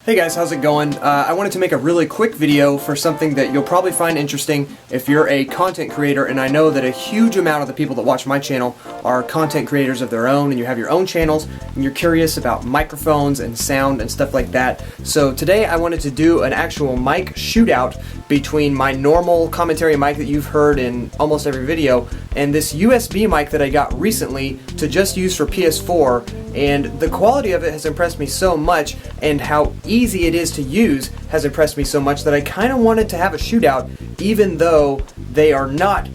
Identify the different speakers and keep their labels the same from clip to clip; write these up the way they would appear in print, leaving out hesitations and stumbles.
Speaker 1: Hey guys, how's it going? I wanted to make a really quick video for something that you'll probably find interesting if you're a content creator, and I know that a huge amount of the people that watch my channel are content creators of their own, and you have your own channels, and you're curious about microphones and sound and stuff like that. So today I wanted to do an actual mic shootout between my normal commentary mic that you've heard in almost every video and this USB mic that I got recently to just use for PS4, and the quality of it has impressed me so much, and how easy it is to use has impressed me so much that I kind of wanted to have a shootout, even though they are not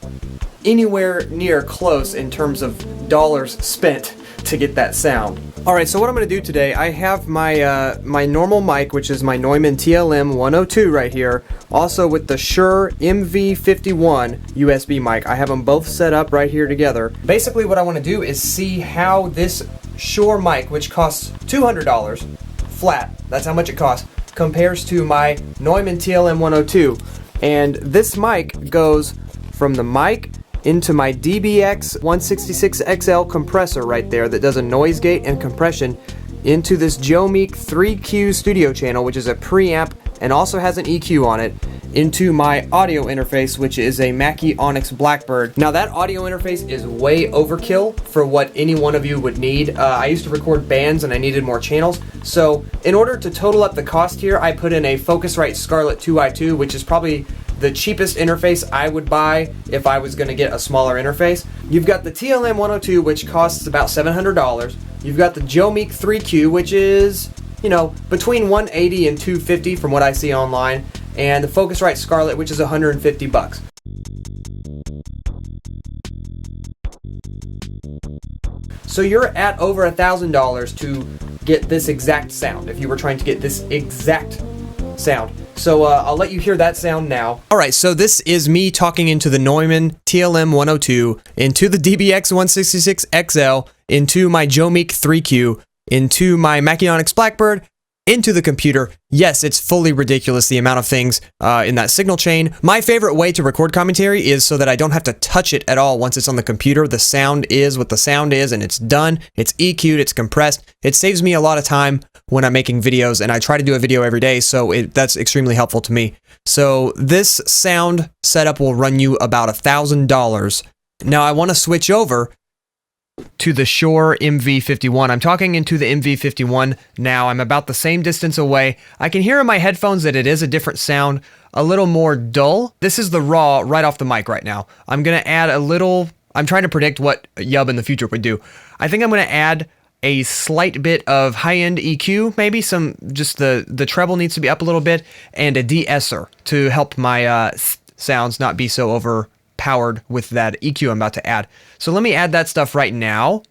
Speaker 1: anywhere near close in terms of dollars spent to get that sound. Alright, so what I'm going to do today, I have my my normal mic, which is my Neumann TLM102 right here, also with the Shure MV51 USB mic. I have them both set up right here together. Basically what I want to do is see how this Shure mic, which costs $200 flat, that's how much it costs, compares to my Neumann TLM102. And this mic goes from the mic into my DBX166XL compressor right there that does a noise gate and compression, into this Jomeek 3Q studio channel, which is a preamp and also has an EQ on it, into my audio interface, which is a Mackie Onyx Blackbird. Now that audio interface is way overkill for what any one of you would need. I used to record bands and I needed more channels, so in order to total up the cost here, I put in a Focusrite Scarlett 2i2, which is probably the cheapest interface I would buy if I was going to get a smaller interface. You've got the TLM102, which costs about $700. You've got the Jomeek 3Q, which is, you know, between $180 and $250 from what I see online, and the Focusrite Scarlett, which is $150. So you're at over $1,000 to get this exact sound, if you were trying to get this exact sound. So I'll let you hear that sound now. Alright, so this is me talking into the Neumann TLM102, into the DBX166XL, into my Jomeek 3Q, into my Mackie Onyx Blackbird, into the computer. Yes, it's fully ridiculous the amount of things in that signal chain. My favorite way to record commentary is so that I don't have to touch it at all once it's on the computer. The sound is what the sound is, and it's done. It's EQ'd, it's compressed. It saves me a lot of time when I'm making videos, and I try to do a video every day, so that's extremely helpful to me. So this sound setup will run you about $1,000. Now I want to switch over to the Shure MV51. I'm talking into the MV51 now. I'm about the same distance away. I can hear in my headphones that it is a different sound, a little more dull. This is the raw right off the mic right now. I'm going to add a little, I'm trying to predict what Yub in the future would do. I think I'm going to add a slight bit of high-end EQ, maybe some, just the treble needs to be up a little bit, and a de-esser to help my sounds not be so overpowered with that EQ I'm about to add. So let me add that stuff right now.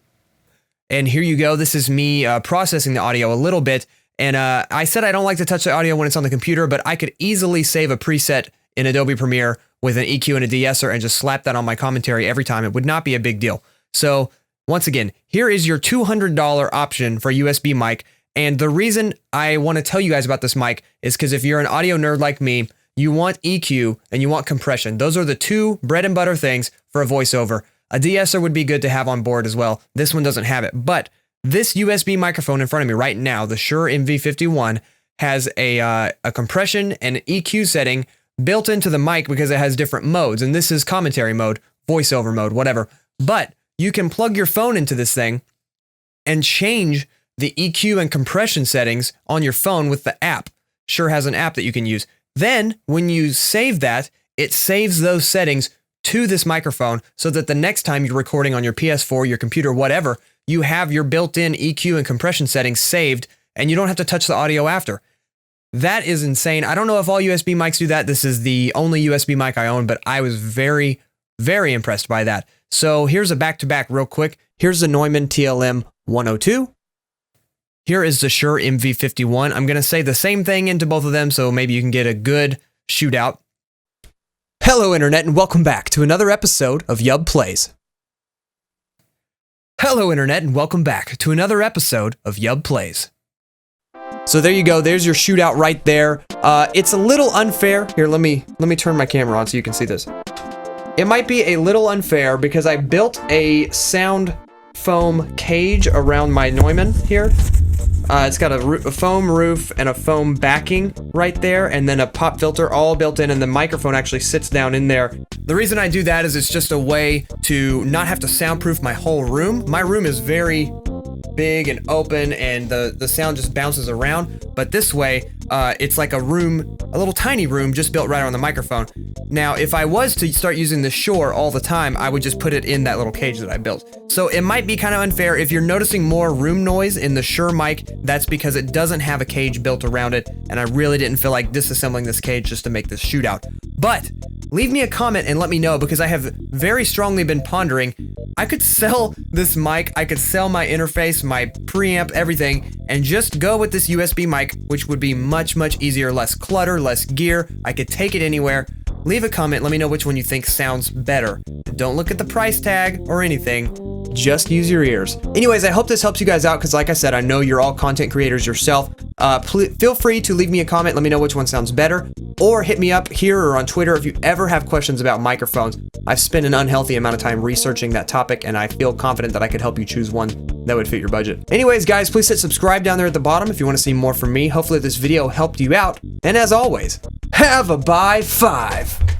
Speaker 1: And here you go. This is me processing the audio a little bit. And I said I don't like to touch the audio when it's on the computer, but I could easily save a preset in Adobe Premiere with an EQ and a de-esser and just slap that on my commentary every time. It would not be a big deal. So once again, here is your $200 option for a USB mic. And the reason I want to tell you guys about this mic is because if you're an audio nerd like me, you want EQ and you want compression. Those are the two bread and butter things for a voiceover. A de-esser would be good to have on board as well. This one doesn't have it. But this USB microphone in front of me right now, the Shure MV51, has a compression and EQ setting built into the mic because it has different modes. And this is commentary mode, voiceover mode, whatever. But you can plug your phone into this thing and change the EQ and compression settings on your phone with the app. Shure has an app that you can use. Then, when you save that, it saves those settings to this microphone so that the next time you're recording on your PS4, your computer, whatever, you have your built-in EQ and compression settings saved, and you don't have to touch the audio after. That is insane. I don't know if all USB mics do that. This is the only USB mic I own, but I was very, very impressed by that. So here's a back-to-back real quick. Here's the Neumann TLM102. Here is the Shure MV51. I'm going to say the same thing into both of them, so maybe you can get a good shootout. Hello, Internet, and welcome back to another episode of Yub Plays. Hello, Internet, and welcome back to another episode of Yub Plays. So there you go. There's your shootout right there. It's a little unfair. Here, let me turn my camera on so you can see this. It might be a little unfair because I built a sound foam cage around my Neumann here. It's got a foam roof and a foam backing right there, and then a pop filter all built in, and the microphone actually sits down in there. The reason I do that is it's just a way to not have to soundproof my whole room. My room is very big and open, and the sound just bounces around, but this way it's like a little tiny room just built right on the microphone. Now if I was to start using the Shure all the time, I would just put it in that little cage that I built. So it might be kind of unfair. If you're noticing more room noise in the Shure mic, that's because it doesn't have a cage built around it, and I really didn't feel like disassembling this cage just to make this shootout. But leave me a comment and let me know, because I have very strongly been pondering, I could sell this mic, I could sell my interface, my preamp, everything, and just go with this USB mic, which would be much, much easier, less clutter, less gear. I could take it anywhere. Leave a comment, let me know which one you think sounds better. Don't look at the price tag or anything. Just use your ears. Anyways, I hope this helps you guys out, because like I said, I know you're all content creators yourself. Feel free to leave me a comment, let me know which one sounds better, or hit me up here or on Twitter if you ever have questions about microphones. I've spent an unhealthy amount of time researching that topic, and I feel confident that I could help you choose one that would fit your budget. Anyways, guys, please hit subscribe down there at the bottom if you want to see more from me. Hopefully this video helped you out, and as always, have a buy 5.